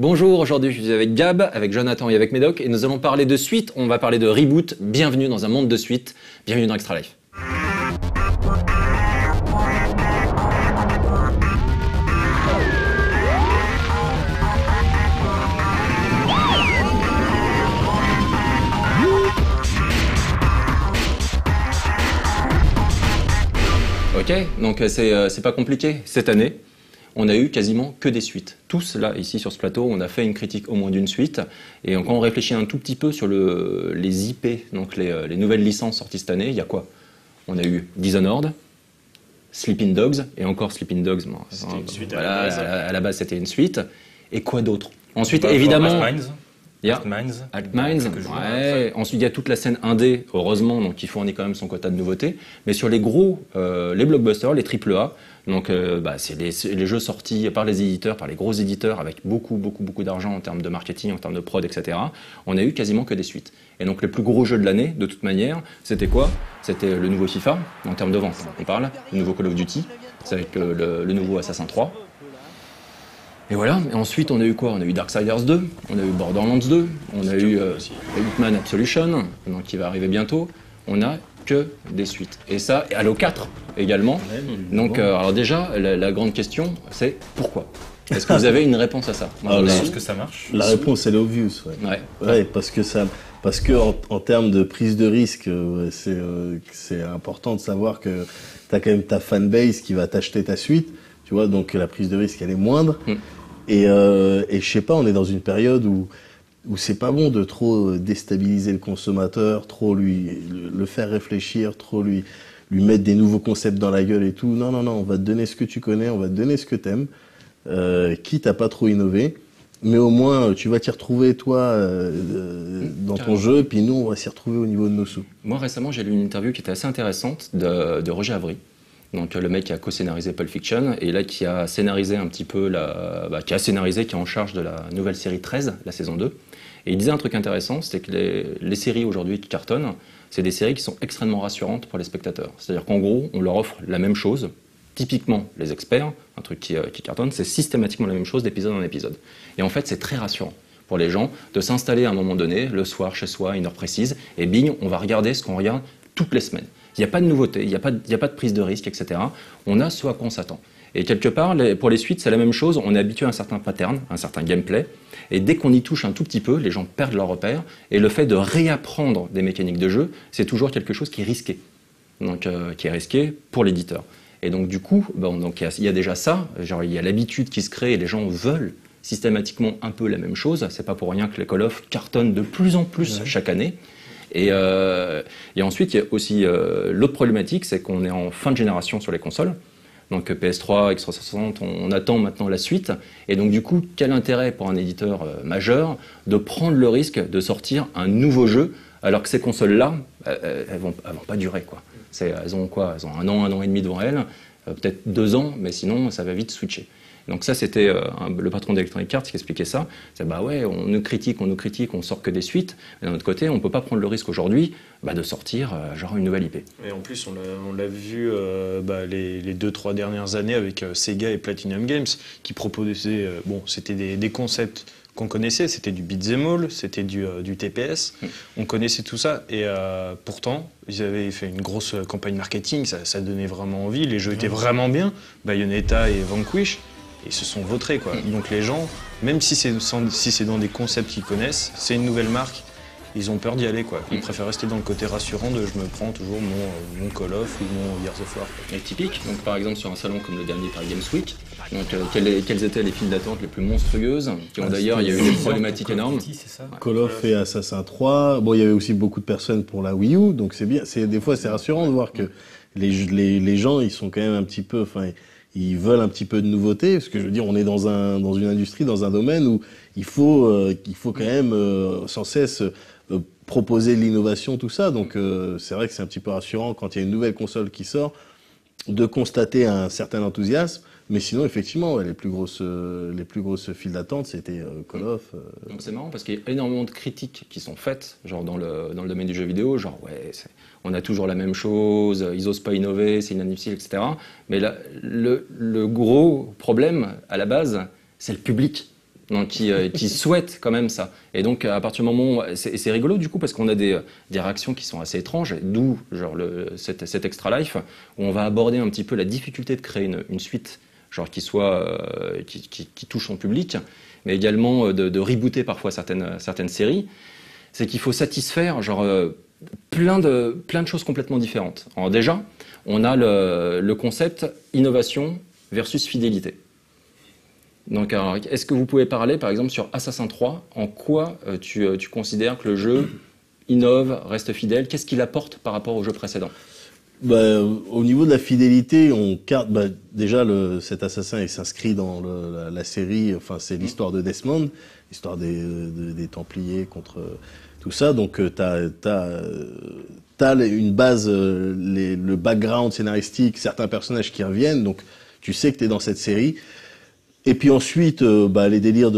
Bonjour, aujourd'hui je suis avec Gab, avec Jonathan et avec Médoc et nous allons parler de suite, on va parler de reboot. Bienvenue dans un monde de suite, bienvenue dans Extra Life. Ok, donc c'est pas compliqué. Cette année, on a eu quasiment que des suites. Tous, là, ici sur ce plateau, on a fait une critique au moins d'une suite. Et quand on réfléchit un tout petit peu sur les IP, donc les nouvelles licences sorties cette année, il y a quoi? On a eu Dishonored, Sleeping Dogs, et encore Sleeping Dogs. Bon, c'était une suite voilà, à la base, c'était une suite. Et quoi d'autre? Ensuite, Bah, évidemment... Altminds. Ouais. Ensuite, il y a toute la scène indé, heureusement, donc qui fournit quand même son quota de nouveautés. Mais sur les gros, les blockbusters, les AAA, donc c'est les jeux sortis par les éditeurs, par les gros éditeurs, avec beaucoup d'argent en termes de marketing, en termes de prod, etc. On a eu quasiment que des suites. Et donc, le plus gros jeu de l'année, de toute manière, c'était quoi? C'était le nouveau FIFA, en termes de vente, on parle, le nouveau Call of Duty, c'est avec le nouveau Assassin's 3. Et voilà, et ensuite on a eu quoi? On a eu Darksiders 2, on a eu Borderlands 2, on a eu Hitman Absolution, donc qui va arriver bientôt. On a que des suites. Et ça, et Halo 4 également. Donc alors déjà, la grande question, c'est pourquoi? Est-ce que vous avez une réponse à ça? Est-ce que ça marche? La réponse, elle est obvious. Ouais, parce que en termes de prise de risque, c'est important de savoir que tu as quand même ta fanbase qui va t'acheter ta suite. Tu vois, donc la prise de risque, elle est moindre. Et je sais pas, on est dans une période où c'est pas bon de trop déstabiliser le consommateur, trop le faire réfléchir, trop lui mettre des nouveaux concepts dans la gueule et tout. Non, on va te donner ce que tu connais, on va te donner ce que t'aimes, quitte à pas trop innover. Mais au moins, tu vas t'y retrouver, toi, dans ton jeu, puis nous, on va s'y retrouver au niveau de nos sous. Moi, récemment, j'ai lu une interview qui était assez intéressante de Roger Avary. Donc le mec qui a co-scénarisé Pulp Fiction et là qui a scénarisé un petit peu qui est en charge de la nouvelle série 13, la saison 2. Et il disait un truc intéressant, c'était que les séries aujourd'hui qui cartonnent, c'est des séries qui sont extrêmement rassurantes pour les spectateurs. C'est-à-dire qu'en gros, on leur offre la même chose. Typiquement, les experts, un truc qui cartonne, c'est systématiquement la même chose d'épisode en épisode. Et en fait, c'est très rassurant pour les gens de s'installer à un moment donné, le soir chez soi, à une heure précise, et bing, on va regarder ce qu'on regarde toutes les semaines. Il n'y a pas de nouveauté, il n'y a pas de prise de risque, etc. On a ce à quoi on s'attend. Et quelque part, pour les suites, c'est la même chose. On est habitué à un certain pattern, un certain gameplay. Et dès qu'on y touche un tout petit peu, les gens perdent leur repère. Et le fait de réapprendre des mécaniques de jeu, c'est toujours quelque chose qui est risqué. Donc, qui est risqué pour l'éditeur. Et donc, du coup, il y a déjà ça. Genre, il y a l'habitude qui se crée et les gens veulent systématiquement un peu la même chose. C'est pas pour rien que les Call of cartonnent de plus en plus chaque année. Et ensuite, il y a aussi l'autre problématique, c'est qu'on est en fin de génération sur les consoles. Donc PS3, X360, on attend maintenant la suite. Et donc du coup, quel intérêt pour un éditeur majeur de prendre le risque de sortir un nouveau jeu alors que ces consoles-là, elles vont pas durer, quoi. Elles ont quoi? Elles ont un an et demi devant elles, peut-être 2 ans, mais sinon ça va vite switcher. Donc ça, c'était le patron d'Electronic Arts qui expliquait ça. C'est ouais, on nous critique, on sort que des suites. Mais d'un autre côté, on ne peut pas prendre le risque aujourd'hui de sortir genre une nouvelle IP. Et en plus, on l'a vu les 2-3 dernières années avec Sega et Platinum Games qui proposaient, c'était des concepts qu'on connaissait, c'était du beat'em all, c'était du TPS, on connaissait tout ça et pourtant ils avaient fait une grosse campagne marketing, ça donnait vraiment envie, les jeux étaient vraiment bien, Bayonetta et Vanquish. Ils se sont vautrés, quoi. Donc les gens, même si c'est dans des concepts qu'ils connaissent, c'est une nouvelle marque, ils ont peur d'y aller, quoi. Ils préfèrent rester dans le côté rassurant de je me prends toujours mon Call of ou mon Gears of War. Et typique, donc par exemple sur un salon comme le dernier Paris Games Week, donc quelles étaient les files d'attente les plus monstrueuses, qui ont d'ailleurs, il y a eu des problématiques énormes. Call of et Assassin's 3, il y avait aussi beaucoup de personnes pour la Wii U, donc c'est bien. Des fois c'est rassurant de voir que les gens, ils sont quand même un petit peu, ils veulent un petit peu de nouveauté, parce que je veux dire, on est dans une industrie, dans un domaine où il faut quand même sans cesse proposer de l'innovation, tout ça. Donc c'est vrai que c'est un petit peu rassurant quand il y a une nouvelle console qui sort, de constater un certain enthousiasme. Mais sinon, effectivement, les plus grosses files d'attente, c'était Call of. Donc c'est marrant parce qu'il y a énormément de critiques qui sont faites, genre dans le domaine du jeu vidéo, genre on a toujours la même chose, ils osent pas innover, c'est inadmissible, etc. Mais là, le gros problème à la base, c'est le public. donc qui souhaitent quand même ça. Et donc à partir du moment où c'est rigolo du coup parce qu'on a des réactions qui sont assez étranges, d'où genre cet Extra Life où on va aborder un petit peu la difficulté de créer une suite genre qui soit qui touche son public, mais également de rebooter parfois certaines séries. C'est qu'il faut satisfaire genre plein de choses complètement différentes. Alors déjà, on a le concept innovation versus fidélité. Donc, alors, est-ce que vous pouvez parler, par exemple, sur Assassin 3, en quoi tu considères que le jeu innove, reste fidèle? Qu'est-ce qu'il apporte par rapport au jeu précédent? Au niveau de la fidélité, déjà cet assassin il s'inscrit dans la série. Enfin, c'est l'histoire de Desmond, l'histoire des Templiers contre tout ça. Donc, t'as une base, le background scénaristique, certains personnages qui reviennent. Donc, tu sais que t'es dans cette série. Et puis ensuite, les délires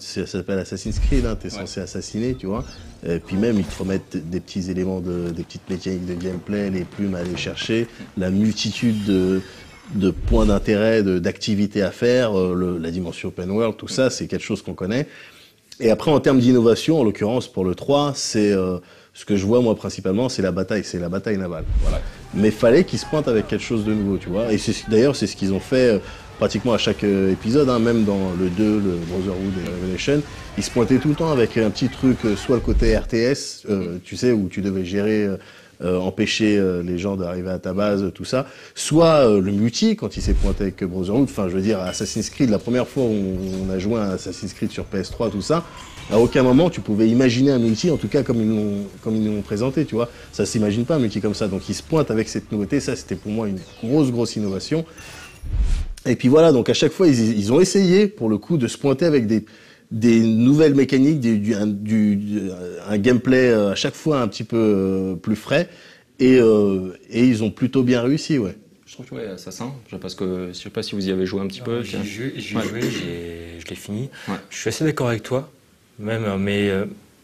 ça s'appelle Assassin's Creed, hein, t'es censé assassiner, tu vois. Et puis même, ils te remettent des petits éléments des petites mécaniques de gameplay, les plumes à aller chercher, la multitude de points d'intérêt, d'activités à faire, la dimension open world, tout ça, c'est quelque chose qu'on connaît. Et après, en termes d'innovation, en l'occurrence, pour le 3, c'est, ce que je vois, moi, principalement, c'est la bataille navale. Voilà. Mais fallait qu'ils se pointent avec quelque chose de nouveau, tu vois. Et d'ailleurs, c'est ce qu'ils ont fait, pratiquement à chaque épisode, hein, même dans le 2, le Brotherhood et Revelation, ils se pointaient tout le temps avec un petit truc, soit le côté RTS, tu sais, où tu devais gérer, empêcher les gens d'arriver à ta base, tout ça, soit le multi, quand il s'est pointé avec Brotherhood, enfin je veux dire, Assassin's Creed, la première fois où on a joué à Assassin's Creed sur PS3, tout ça, à aucun moment tu pouvais imaginer un multi, en tout cas comme ils l'ont présenté, tu vois, ça s'imagine pas un multi comme ça, donc ils se pointent avec cette nouveauté, ça c'était pour moi une grosse innovation. Et puis voilà, donc à chaque fois, ils ont essayé, pour le coup, de se pointer avec des nouvelles mécaniques, un gameplay à chaque fois un petit peu plus frais, et ils ont plutôt bien réussi, ouais. Je trouve que ouais, Assassin, parce que je sais pas si vous y avez joué un petit peu. J'ai joué, je l'ai fini. Ouais. Je suis assez d'accord avec toi, même, mais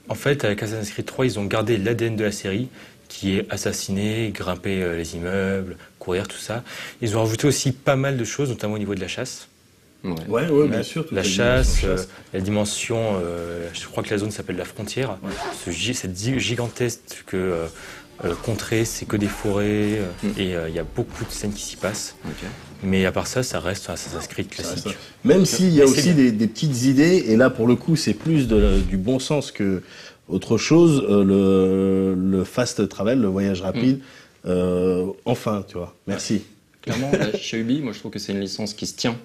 en fait, avec Assassin's Creed 3, ils ont gardé l'ADN de la série, qui est assassiner, grimper les immeubles, courir, tout ça. Ils ont rajouté aussi pas mal de choses, notamment au niveau de la chasse. Ouais, bien sûr. La chasse, la dimension, je crois que la zone s'appelle la frontière. Ouais. Cette gigantesque contrée, c'est que des forêts, et il y a beaucoup de scènes qui s'y passent. Okay. Mais à part ça, ça reste un Assassin's Creed classique. Même s'il y a aussi des petites idées, et là pour le coup c'est plus du bon sens que autre chose, le fast travel, le voyage rapide, enfin, tu vois, merci. Clairement, chez Ubi, moi je trouve que c'est une licence qui se tient.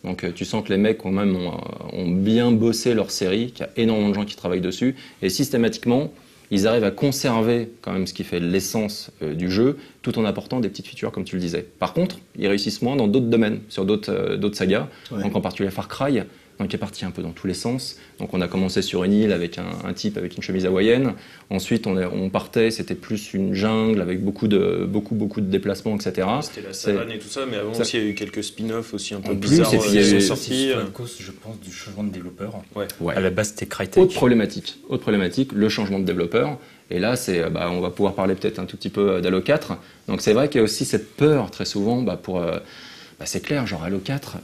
Donc tu sens que les mecs quand même ont bien bossé leur série, qu'il y a énormément de gens qui travaillent dessus, et systématiquement, ils arrivent à conserver quand même ce qui fait l'essence du jeu, tout en apportant des petites features comme tu le disais. Par contre, ils réussissent moins dans d'autres domaines, sur d'autres sagas, donc en particulier Far Cry, donc qui est parti un peu dans tous les sens. Donc on a commencé sur une île avec un type avec une chemise hawaïenne. Ensuite on partait, c'était plus une jungle avec beaucoup de déplacements, etc. C'était la savane et tout ça, mais avant aussi il y a eu quelques spin-offs aussi un peu bizarres qui sont sortis. À cause, je pense, du changement de développeur. Ouais. À la base c'était Crytek. Autre problématique, le changement de développeur. Et là, on va pouvoir parler peut-être un tout petit peu d'Halo 4. Donc c'est vrai qu'il y a aussi cette peur très souvent c'est clair, genre Halo 4,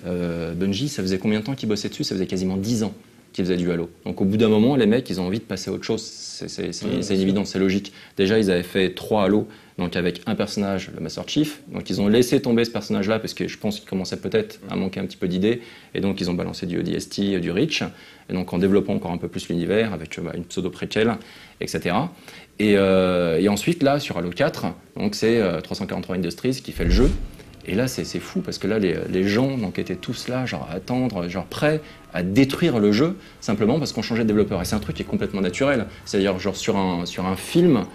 Bungie, ça faisait combien de temps qu'ils bossaient dessus? Ça faisait quasiment 10 ans qu'ils faisaient du Halo. Donc au bout d'un moment, les mecs, ils ont envie de passer à autre chose. C'est une évidence, c'est logique. Déjà, ils avaient fait 3 Halo, donc avec un personnage, le Master Chief. Donc ils ont laissé tomber ce personnage-là parce que je pense qu'il commençait peut-être à manquer un petit peu d'idées. Et donc ils ont balancé du ODST, du Reach. Et donc en développant encore un peu plus l'univers avec une pseudo-préquelle, etc. Et ensuite, là, sur Halo 4, donc c'est 343 Industries qui fait le jeu. Et là, c'est fou, parce que là, les gens donc, étaient tous là, genre à attendre, genre prêts à détruire le jeu, simplement parce qu'on changeait de développeur. Et c'est un truc qui est complètement naturel. C'est-à-dire, genre sur un film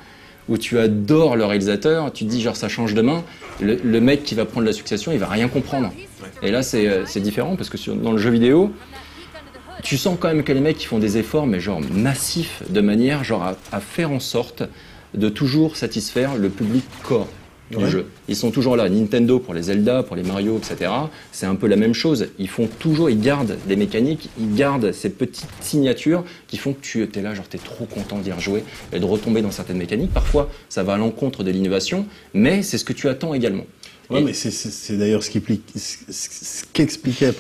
où tu adores le réalisateur, tu te dis, genre, ça change de main, le mec qui va prendre la succession, il va rien comprendre. Et là, c'est différent, parce que dans le jeu vidéo, tu sens quand même que les mecs, ils font des efforts, mais genre massifs, de manière genre à faire en sorte de toujours satisfaire le public core du jeu. Ils sont toujours là. Nintendo pour les Zelda, pour les Mario, etc. C'est un peu la même chose. Ils gardent des mécaniques, ils gardent ces petites signatures qui font que tu es là, genre t'es trop content d'y rejouer et de retomber dans certaines mécaniques. Parfois, ça va à l'encontre de l'innovation, mais c'est ce que tu attends également. Ouais, mais c'est d'ailleurs ce qu'expliquait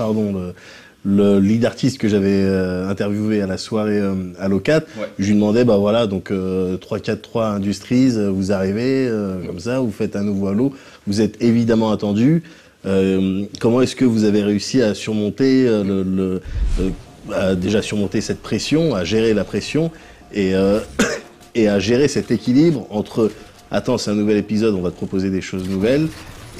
le lead artiste que j'avais interviewé à la soirée Halo 4, je lui demandais, bah voilà, donc 343 Industries, vous arrivez, comme ça, vous faites un nouveau Halo, vous êtes évidemment attendu. Comment est-ce que vous avez réussi à surmonter à déjà surmonter cette pression, à gérer la pression et à gérer cet équilibre entre attends, c'est un nouvel épisode, on va te proposer des choses nouvelles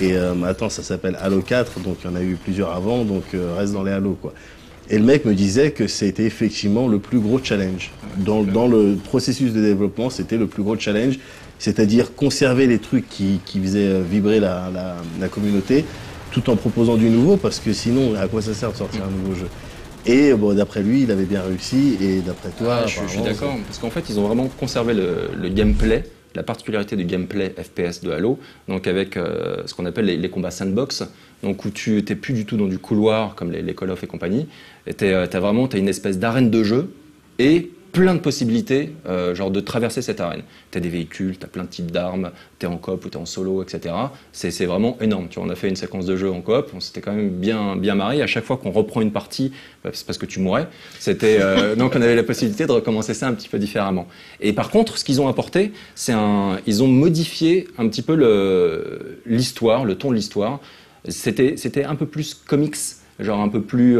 et attends, ça s'appelle Halo 4, donc il y en a eu plusieurs avant, donc reste dans les Halo, quoi. Et le mec me disait que c'était effectivement le plus gros challenge dans le processus de développement, c'était le plus gros challenge, c'est-à-dire conserver les trucs qui faisaient vibrer la communauté tout en proposant du nouveau, parce que sinon à quoi ça sert de sortir un nouveau jeu? Et bon, d'après lui, il avait bien réussi, et d'après toi... je suis d'accord, parce qu'en fait, ils ont vraiment conservé le gameplay, la particularité du gameplay FPS de Halo, donc avec ce qu'on appelle les combats sandbox, donc où tu n'es plus du tout dans du couloir, comme les Call of et compagnie, et t'as une espèce d'arène de jeu, et plein de possibilités, genre de traverser cette arène. T'as des véhicules, t'as plein de types d'armes, t'es en coop ou t'es en solo, etc. C'est vraiment énorme. Tu vois, on a fait une séquence de jeu en coop, on s'était quand même bien marré. À chaque fois qu'on reprend une partie, c'est parce que tu mourais. Donc on avait la possibilité de recommencer ça un petit peu différemment. Et par contre, ce qu'ils ont apporté, ils ont modifié un petit peu l'histoire, le ton de l'histoire. C'était un peu plus comics, genre un peu plus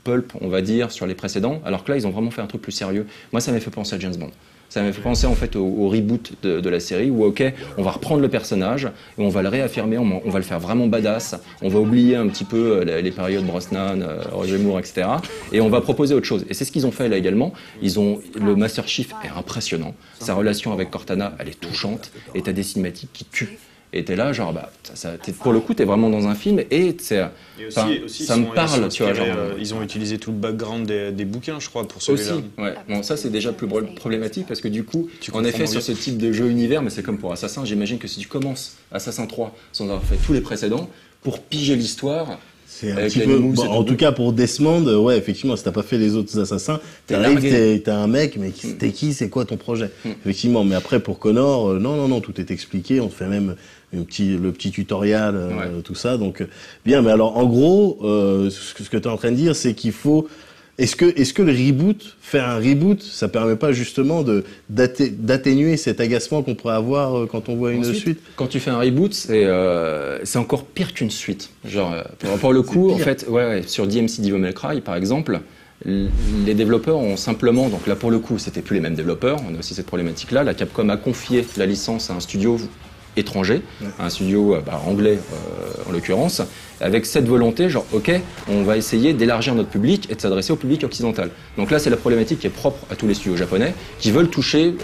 pulp, on va dire, sur les précédents, alors que là, ils ont vraiment fait un truc plus sérieux. Moi, ça m'a fait penser à James Bond. Ça m'a fait penser en fait au reboot de la série où, ok, on va reprendre le personnage et on va le réaffirmer, on va le faire vraiment badass, on va oublier un petit peu les périodes Brosnan, Roger Moore, etc. Et on va proposer autre chose. Et c'est ce qu'ils ont fait là également. Le Master Chief est impressionnant. Sa relation avec Cortana, elle est touchante et t'as des cinématiques qui tuent. Et t'es là, genre, pour le coup, t'es vraiment dans un film et ça me parle, tu vois. Ils ont utilisé tout le background des bouquins, je crois, pour celui-là. Aussi, ouais. Bon, ça, c'est déjà plus problématique parce que du coup, en effet, sur ce type de jeu univers, mais c'est comme pour Assassin, j'imagine que si tu commences Assassin 3 sans avoir fait tous les précédents, pour piger l'histoire. C'est un petit peu, en tout cas pour Desmond, ouais, effectivement, si t'as pas fait les autres assassins, t'arrives, t'as un mec, mais t'es qui, c'est quoi ton projet? Effectivement, mais après pour Connor, non, tout est expliqué, on te fait même le petit tutoriel, tout ça, donc bien, mais alors en gros, ce que t'es en train de dire, c'est qu'il faut, est-ce que le reboot, faire un reboot, ça permet pas justement d'atténuer cet agacement qu'on pourrait avoir quand on voit une suite? Quand tu fais un reboot, c'est encore pire qu'une suite. Genre, pour le coup, en fait, sur DMC Devil May Cry, par exemple, les développeurs ont simplement, donc là pour le coup, c'était plus les mêmes développeurs, on a aussi cette problématique-là, la Capcom a confié la licence à un studio étranger, un studio anglais en l'occurrence, avec cette volonté, genre ok, on va essayer d'élargir notre public et de s'adresser au public occidental. Donc là c'est la problématique qui est propre à tous les studios japonais, qui veulent toucher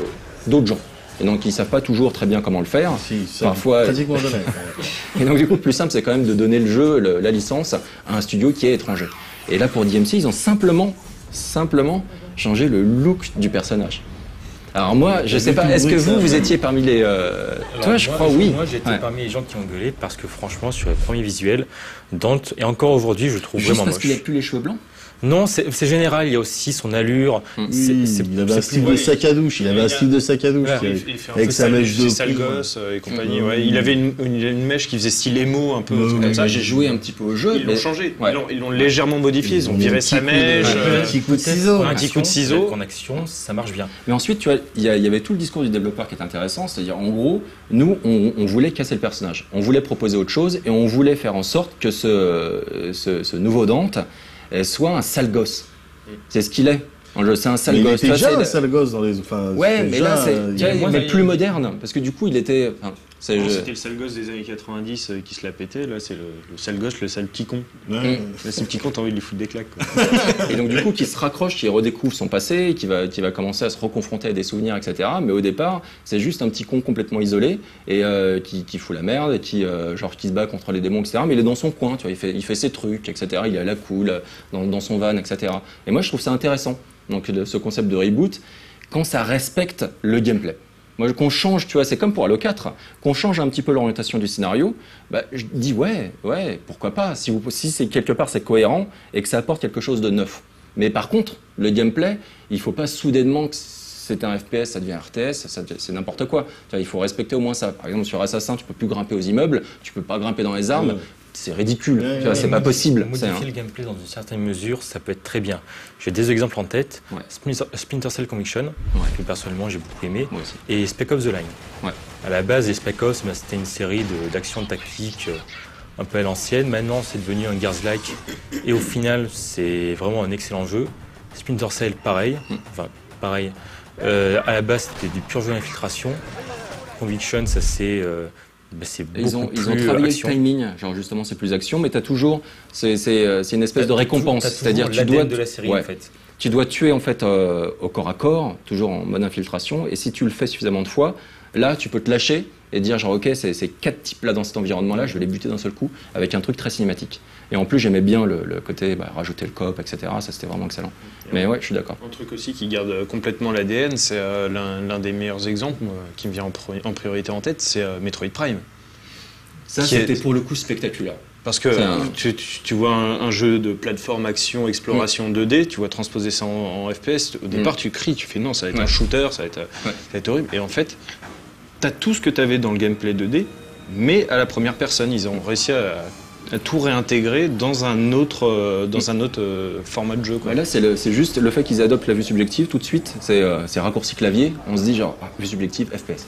d'autres gens. Et donc ils savent pas toujours très bien comment le faire. Parfois. Pratiquement jamais. Et donc du coup le plus simple c'est quand même de donner le jeu, la licence à un studio qui est étranger. Et là pour DMC ils ont simplement changé le look du personnage. Alors moi, je sais pas, est-ce que vous étiez parmi les... Toi, je crois oui. Moi, j'étais parmi les gens qui ont gueulé parce que franchement, sur les premiers visuels, Dante, et encore aujourd'hui, je trouve vraiment moche. Parce qu'il n'a plus les cheveux blancs? Non, c'est général, il y a aussi son allure. Il avait un style de sac à douche, avec sa mèche de sale gosse et compagnie. Il avait une mèche qui faisait style émo, un peu comme ça. J'ai joué un petit peu au jeu. Ils l'ont changé, ils l'ont légèrement modifié, ils ont viré sa mèche. Un petit coup de ciseau. Un petit coup de ciseau. En action, ça marche bien. Mais ensuite, tu vois, il y avait tout le discours du développeur qui est intéressant, c'est-à-dire en gros, nous, on voulait casser le personnage. On voulait proposer autre chose et on voulait faire en sorte que ce nouveau Dante soit un sale gosse. C'est ce qu'il est. C'est un sale gosse. Il était déjà un sale gosse dans les... mais là, c'est plus moderne. Parce que du coup, il était... C'était le sale gosse des années 90 qui se l'a pété. Là, c'est le sale gosse, le sale petit con. Là, c'est le petit con, t'as envie de lui foutre des claques. Et donc, du coup, qui se raccroche, qui redécouvre son passé, qui va commencer à se reconfronter à des souvenirs, etc. Mais au départ, c'est juste un petit con complètement isolé et qui fout la merde et qui se bat contre les démons, etc. Mais il est dans son coin, tu vois, il fait ses trucs, etc. Il est à la cool, dans son van, etc. Et moi, je trouve ça intéressant. Donc, ce concept de reboot, quand ça respecte le gameplay. Qu'on change, tu vois, c'est comme pour Halo 4, qu'on change un petit peu l'orientation du scénario, je dis ouais, pourquoi pas, si c'est quelque part c'est cohérent et que ça apporte quelque chose de neuf. Mais par contre, le gameplay, il faut pas soudainement que c'est un FPS, ça devient RTS, c'est n'importe quoi. Tu vois, il faut respecter au moins ça. Par exemple, sur Assassin, tu peux plus grimper aux immeubles, tu peux pas grimper dans les armes. c'est ridicule, c'est pas possible. Modifier le gameplay dans une certaine mesure, ça peut être très bien. J'ai des exemples en tête. Splinter Cell Conviction, que personnellement j'ai beaucoup aimé, et Spec Ops The Line. À la base, les Spec Ops, c'était une série d'actions tactiques un peu à l'ancienne. Maintenant, c'est devenu un Gears-like, et au final, c'est vraiment un excellent jeu. Splinter Cell, pareil. Pareil. À la base, c'était du pur jeu d'infiltration. Conviction, ça c'est ils ont travaillé action. Le timing, genre justement c'est plus action, mais t'as toujours, c'est une espèce de récompense, c'est-à-dire tu dois de la série en fait. Tu dois tuer en fait au corps à corps, toujours en mode infiltration, et si tu le fais suffisamment de fois, là tu peux te lâcher et dire genre ok ces 4 types là dans cet environnement là, je vais les buter d'un seul coup avec un truc très cinématique. Et en plus j'aimais bien le côté rajouter le coop, etc. Ça c'était vraiment excellent. Mais ouais, je suis d'accord. Un truc aussi qui garde complètement l'ADN, c'est l'un des meilleurs exemples qui me vient en priorité en tête, c'est Metroid Prime. Ça c'était pour le coup spectaculaire. Parce que tu vois un jeu de plateforme, action, exploration 2D, tu vois transposer ça en FPS, au départ tu cries, tu fais non, ça va être un shooter, ça va être horrible. Et en fait, t'as tout ce que t'avais dans le gameplay 2D, mais à la première personne. Ils ont réussi à tout réintégrer dans un autre format de jeu. Quoi. Là, c'est juste le fait qu'ils adoptent la vue subjective tout de suite, c'est raccourci clavier, on se dit genre vue subjective, FPS.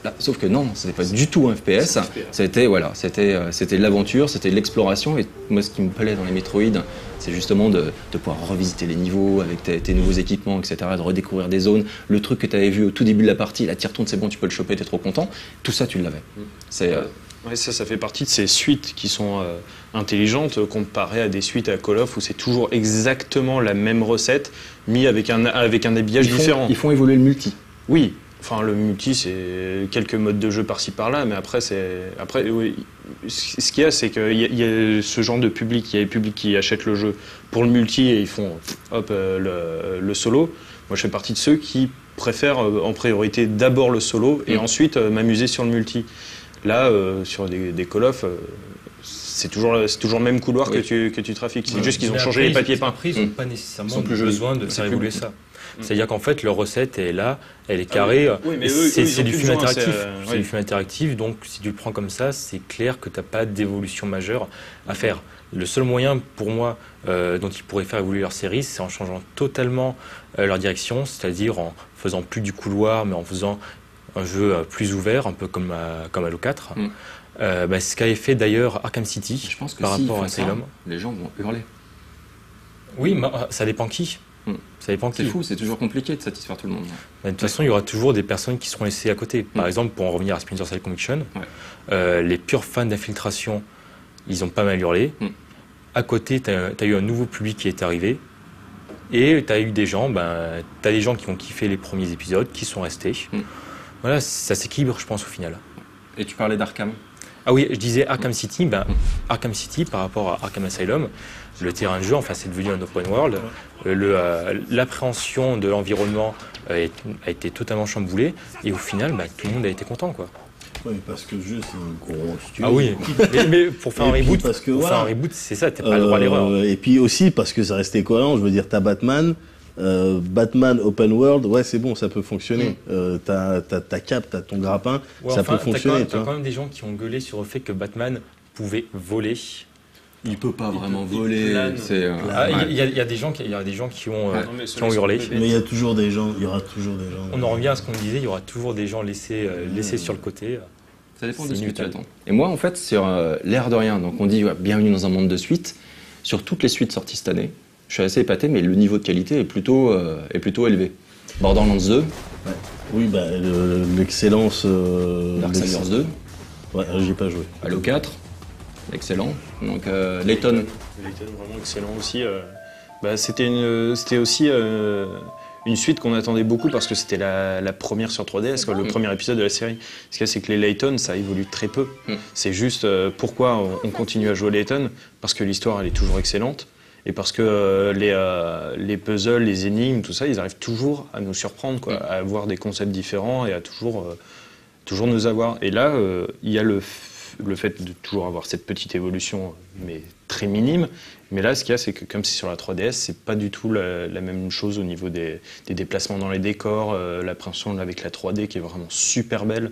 Là, sauf que non, c'était pas du tout un FPS, c'était de l'aventure, c'était de l'exploration, et moi ce qui me plaît dans les Metroid, c'est justement de pouvoir revisiter les niveaux avec tes nouveaux équipements, etc., de redécouvrir des zones, le truc que tu avais vu au tout début de la partie, là tu retournes, c'est bon, tu peux le choper, t'es trop content, tout ça tu l'avais. Ça fait partie de ces suites qui sont intelligentes comparées à des suites à Call of où c'est toujours exactement la même recette, mis avec un habillage différent. Ils font évoluer le multi. Oui. Enfin, le multi, c'est quelques modes de jeu par-ci par-là, mais après, oui, ce qu'il y a, c'est qu'il y a ce genre de public. Il y a les publics qui achètent le jeu pour le multi et ils font le solo. Moi, je fais partie de ceux qui préfèrent en priorité d'abord le solo et ensuite m'amuser sur le multi. Là, sur des Call of, c'est toujours le même couloir que tu trafiques. C'est juste qu'ils ont changé les papiers peints. Après, ils n'ont pas nécessairement besoin de faire évoluer ça. C'est-à-dire qu'en fait, leur recette est là, elle est carrée. C'est du film interactif. C'est du film interactif, donc si tu le prends comme ça, c'est clair que tu n'as pas d'évolution majeure à faire. Le seul moyen, pour moi, dont ils pourraient faire évoluer leur série, c'est en changeant totalement leur direction, c'est-à-dire en faisant plus du couloir, mais en faisant un jeu plus ouvert, un peu comme Halo 4. Ce qu'avait fait d'ailleurs Arkham City par rapport à Asylum. Les gens vont hurler. Oui, mais ça dépend qui. Ça dépend qui. C'est fou, c'est toujours compliqué de satisfaire tout le monde. De toute façon, il y aura toujours des personnes qui seront laissées à côté. Par exemple, pour en revenir à Splinter Cell Conviction, les purs fans d'infiltration, ils ont pas mal hurlé. À côté, tu as eu un nouveau public qui est arrivé. Et tu as eu des gens, tu as des gens qui ont kiffé les premiers épisodes, qui sont restés. Voilà, ça s'équilibre, je pense, au final. Et tu parlais d'Arkham ? Ah oui, je disais Arkham City. Arkham City, par rapport à Arkham Asylum, le terrain de jeu, c'est devenu un open world. L'appréhension de l'environnement a été totalement chamboulée. Et au final, tout le monde a été content, quoi. Oui, parce que le jeu, c'est un gros studio. Ah oui, mais pour faire un reboot, c'est ça, t'as pas le droit à l'erreur. Et puis aussi, parce que ça restait cohérent, je veux dire, t'as Batman Open World, c'est bon, ça peut fonctionner. T'as ta cape, t'as ton grappin, ça peut fonctionner. T'as quand même des gens qui ont gueulé sur le fait que Batman pouvait voler. Il peut pas vraiment voler. Il y a des gens qui ont hurlé. Mais il y a toujours des gens. Il y aura toujours des gens. On en revient à ce qu'on disait. Il y aura toujours des gens laissés sur le côté. Ça dépend de ce que tu attends. Et moi, en fait, sur l'air de rien. Donc, on dit bienvenue dans un monde de suites. Sur toutes les suites sorties cette année, je suis assez épaté, mais le niveau de qualité est plutôt élevé. Borderlands 2. Oui, l'excellence. Darksiders 2. Ouais, j'y ai pas joué. Halo 4. Excellent. Donc Layton. Layton vraiment excellent aussi. C'était aussi une suite qu'on attendait beaucoup parce que c'était la première sur 3DS, le premier épisode de la série. Ce qu'il y a, c'est que les Layton, ça évolue très peu. C'est juste pourquoi on continue à jouer à Layton, parce que l'histoire elle est toujours excellente et parce que les puzzles, les énigmes, tout ça, ils arrivent toujours à nous surprendre, à avoir des concepts différents et à toujours nous avoir. Et là, il y a le fait de toujours avoir cette petite évolution, mais très minime. Mais là, ce qu'il y a, c'est que comme c'est sur la 3DS, c'est pas du tout la même chose au niveau des déplacements dans les décors, l'appréhension avec la 3D qui est vraiment super belle.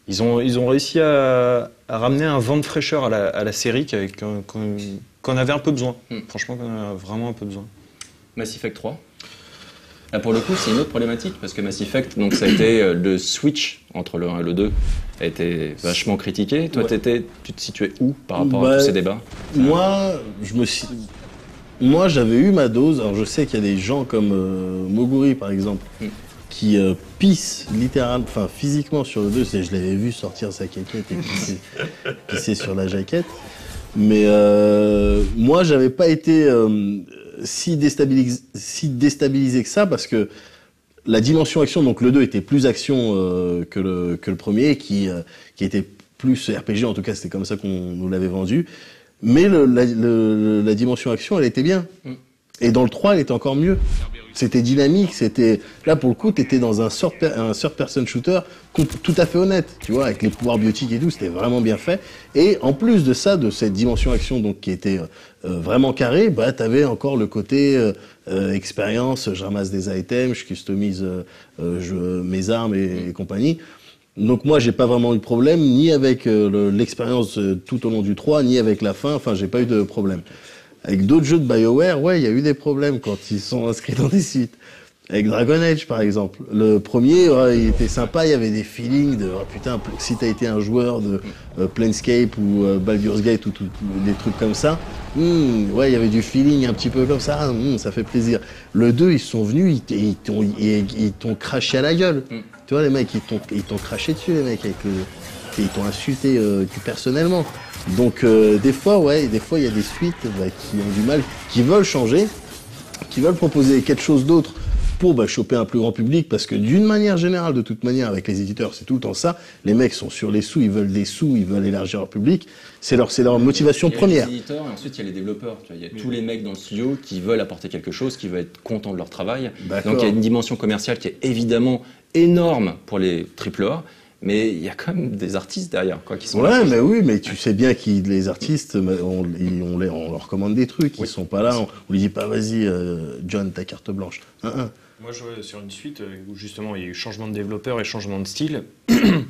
Ils ont réussi à ramener un vent de fraîcheur à la série qu'on avait un peu besoin. Franchement, qu'on a vraiment un peu besoin. Mass Effect 3. Là, pour le coup, c'est une autre problématique parce que Mass Effect, donc, ça a été le switch entre le 1 et le 2 a été vachement critiqué. Toi, tu te situais où par rapport à tous ces débats? Moi, j'avais eu ma dose. Alors, je sais qu'il y a des gens comme Moguri, par exemple, qui pisse littéralement, enfin physiquement sur le 2. Je l'avais vu sortir sa caquette et pisser sur la jaquette. Mais moi, j'avais pas été si déstabilisé que ça parce que la dimension action, donc le 2 était plus action que le premier, qui était plus RPG, en tout cas c'était comme ça qu'on nous l'avait vendu. Mais la dimension action, elle était bien. Et dans le 3, elle était encore mieux. C'était dynamique, là pour le coup, t'étais dans un third-person shooter tout à fait honnête, tu vois, avec les pouvoirs biotiques et tout, c'était vraiment bien fait. Et en plus de ça, de cette dimension action donc qui était vraiment carrée, bah t'avais encore le côté expérience, je ramasse des items, je customise mes armes et compagnie. Donc moi, j'ai pas vraiment eu de problème, ni avec l'expérience tout au long du 3, ni avec la fin, enfin j'ai pas eu de problème. Avec d'autres jeux de BioWare, ouais, il y a eu des problèmes quand ils sont inscrits dans des suites. Avec Dragon Age, par exemple. Le premier, il était sympa, il y avait des feelings de, oh putain, si t'as été un joueur de Planescape ou Baldur's Gate ou des trucs comme ça, ouais, il y avait du feeling un petit peu comme ça, ça fait plaisir. Le 2, ils sont venus, ils t'ont craché à la gueule. Tu vois, les mecs, ils t'ont craché dessus, les mecs, ils t'ont insulté personnellement. Donc des fois, il y a des suites qui ont du mal, qui veulent changer, qui veulent proposer quelque chose d'autre pour choper un plus grand public, parce que d'une manière générale, de toute manière, avec les éditeurs, c'est tout le temps ça. Les mecs sont sur les sous, ils veulent des sous, ils veulent élargir leur public. C'est leur motivation première. Il y a les éditeurs et ensuite il y a les développeurs. Tu vois, il y a tous les mecs dans le studio qui veulent apporter quelque chose, qui veulent être contents de leur travail. Donc il y a une dimension commerciale qui est évidemment énorme pour les AAA. Mais il y a quand même des artistes derrière, quoi, qui sont là. Mais oui, mais tu sais bien que les artistes, on leur commande des trucs, ils sont pas là, on lui dit pas, vas-y, John, ta carte blanche. Moi, je jouais sur une suite où justement il y a eu changement de développeur et changement de style,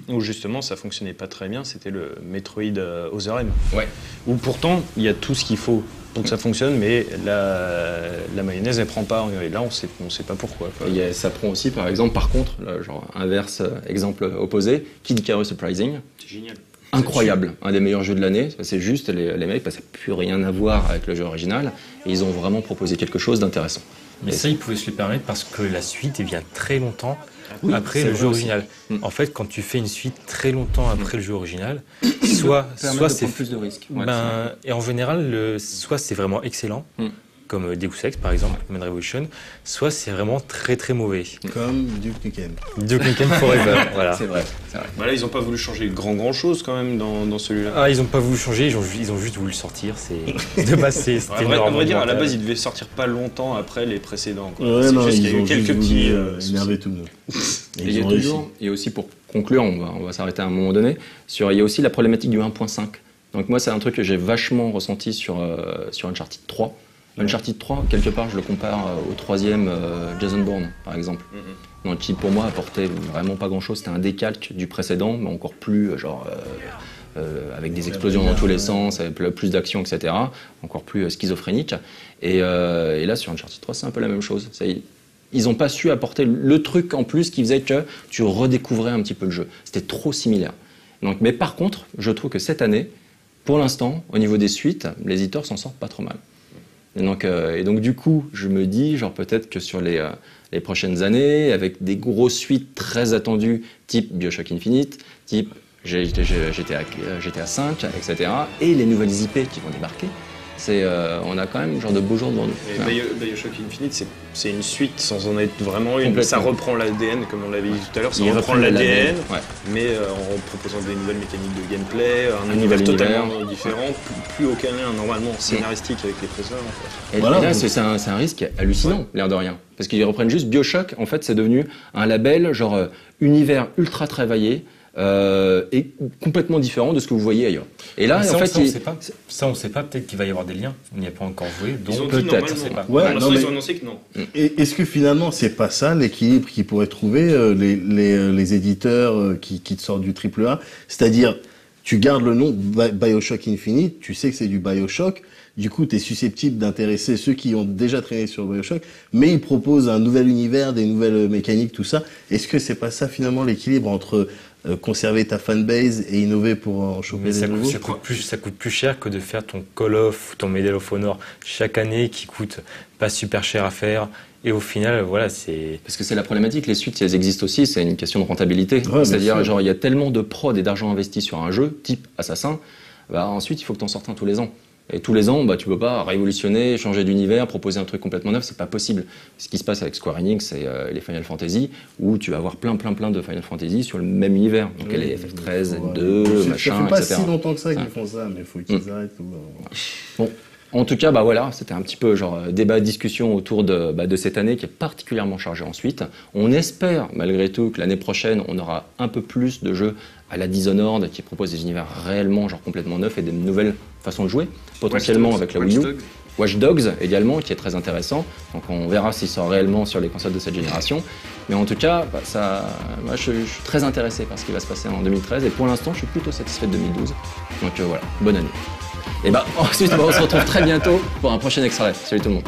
où justement ça fonctionnait pas très bien, c'était le Metroid Other M. Ouais. Où pourtant il y a tout ce qu'il faut pour que ça fonctionne, mais la mayonnaise elle prend pas, et là on sait pas pourquoi. Et ça prend aussi, par exemple, par contre, genre inverse, exemple opposé, Kid Icarus Uprising. C'est génial. Incroyable, un des meilleurs jeux de l'année. C'est juste les mecs, ça n'a plus rien à voir avec le jeu original, et ils ont vraiment proposé quelque chose d'intéressant. Mais ça, ils pouvaient se le permettre parce que la suite vient très longtemps après le jeu original. En fait, quand tu fais une suite très longtemps après le jeu original, soit c'est plus de risques. Et en général, soit c'est vraiment excellent, comme Deus Ex par exemple, Human Revolution, soit c'est vraiment très très mauvais. Comme Duke Nukem. Duke Nukem Forever, voilà. C'est vrai. Là, ils n'ont pas voulu changer grand chose quand même dans celui-là. Ah, ils n'ont pas voulu changer, ils ont juste voulu le sortir. De base, c'était à vrai dire, à la base, ils devaient sortir pas longtemps après les précédents. Ouais, non, juste qu'il y a eu quelques petits. Énerver tout le monde. Et aussi pour conclure, on va s'arrêter à un moment donné, il y a aussi la problématique du 1.5. Donc moi, c'est un truc que j'ai vachement ressenti sur Uncharted 3. Uncharted 3, quelque part, je le compare au troisième Jason Bourne, par exemple. Donc, qui, pour moi, apportait vraiment pas grand-chose. C'était un décalque du précédent, mais encore plus, avec des explosions dans tous les sens, avec plus d'action, etc. Encore plus schizophrénique. Et là, sur Uncharted 3, c'est un peu la même chose. Ils n'ont pas su apporter le truc en plus qui faisait que tu redécouvrais un petit peu le jeu. C'était trop similaire. Donc, mais par contre, je trouve que cette année, pour l'instant, au niveau des suites, les éditeurs s'en sortent pas trop mal. Et donc du coup, je me dis, peut-être que sur les prochaines années, avec des grosses suites très attendues, type BioShock Infinite, type GTA 5, etc., et les nouvelles IP qui vont débarquer, on a quand même de beaux jours devant nous. BioShock Infinite, c'est une suite sans en être vraiment une. Ça reprend l'ADN, comme on l'avait dit tout à l'heure, ça reprend l'ADN, mais en proposant des nouvelles mécaniques de gameplay, un univers totalement différent, plus aucun lien normalement scénaristique avec les précédents. Et là, c'est un risque hallucinant, l'air de rien. Parce qu'ils reprennent juste BioShock, en fait, c'est devenu un label univers ultra travaillé, est complètement différent de ce que vous voyez ailleurs. Et là, en fait, on sait pas. Peut-être qu'il va y avoir des liens. On n'y a pas encore joué. Donc peut-être. Ouais, ils ont annoncé que non. Est-ce que finalement, c'est pas ça l'équilibre qu'ils pourraient trouver les éditeurs qui te sortent du AAA, c'est-à-dire tu gardes le nom BioShock Infinite, tu sais que c'est du BioShock. Du coup, tu es susceptible d'intéresser ceux qui ont déjà traîné sur BioShock, mais ils proposent un nouvel univers, des nouvelles mécaniques, tout ça. Est-ce que c'est pas ça finalement l'équilibre entre conserver ta fanbase et innover pour en choper des nouveaux? Ça coûte plus cher que de faire ton Call of ou ton Medal of Honor chaque année qui coûte pas super cher à faire. Et au final, voilà, c'est... Parce que c'est la problématique, les suites, si elles existent aussi, c'est une question de rentabilité. Ouais, c'est-à-dire, genre, il y a tellement de prod et d'argent investi sur un jeu, type Assassin, bah, ensuite, il faut que tu en sortes un tous les ans. Et tous les ans, bah, tu peux pas révolutionner, changer d'univers, proposer un truc complètement neuf, c'est pas possible. Ce qui se passe avec Square Enix et les Final Fantasy, où tu vas avoir plein de Final Fantasy sur le même univers. Donc les FF13, F2, machin, etc. Ça fait pas si longtemps que ça qu'ils font ça, mais il faut qu'ils arrêtent. Bon. En tout cas, bah voilà, c'était un petit peu genre débat, discussion autour de cette année qui est particulièrement chargée ensuite. On espère malgré tout que l'année prochaine, on aura un peu plus de jeux à la Dishonored qui proposent des univers réellement genre complètement neufs et des nouvelles façons de jouer, potentiellement avec la Wii U. Watch Dogs également, qui est très intéressant. Donc on verra s'il sort réellement sur les consoles de cette génération. Mais en tout cas, bah, moi je suis très intéressé par ce qui va se passer en 2013 et pour l'instant, je suis plutôt satisfait de 2012. Donc voilà, bonne année. Et bah ensuite, on se retrouve très bientôt pour un prochain Extra Life. Salut tout le monde.